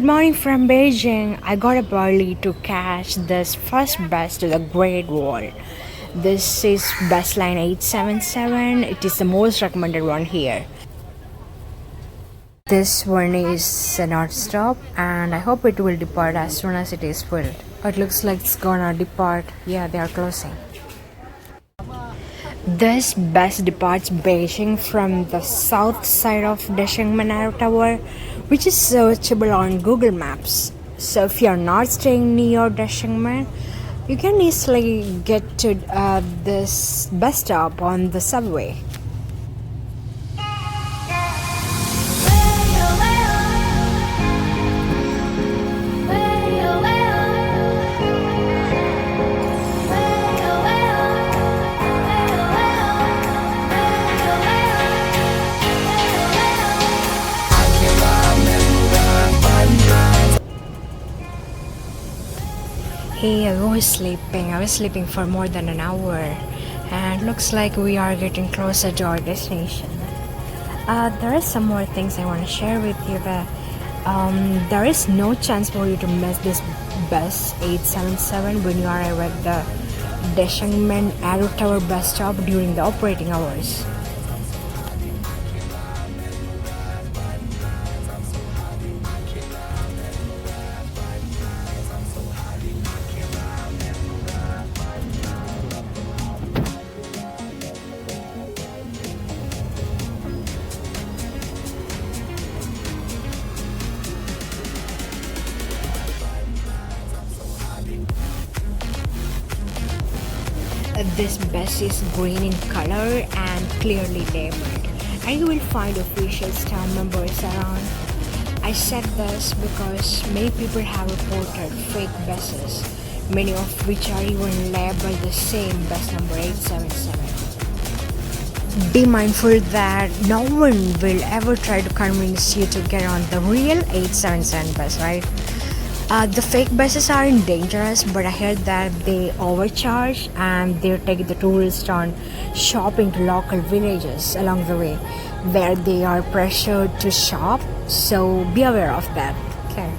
Good morning from Beijing. I got up early to catch this first bus to the Great Wall. This is bus line 877. It is the most recommended one here. This one is a not stop and I hope it will depart as soon as it is full. It looks like it's gonna depart. Yeah, they are closing. This bus departs Beijing from the south side of Deshengmen Arrow Tower, which is searchable on Google Maps. So if you're not staying near Deshengmen, you can easily get to this bus stop on the subway. Hey, I was sleeping for more than an hour and looks like we are getting closer to our destination. There are some more things I want to share with you that there is no chance for you to miss this bus 877 when you arrive at the Deshengmen Arrow Tower bus stop during the operating hours. This bus is green in color and clearly labeled, and you will find official staff members around. I said this because many people have reported fake buses, many of which are even labeled the same bus number 877. Be mindful that no one will ever try to convince you to get on the real 877 bus, right? The fake buses aren't dangerous, but I heard that they overcharge and they take the tourists on shopping to local villages along the way where they are pressured to shop. So be aware of that. Okay.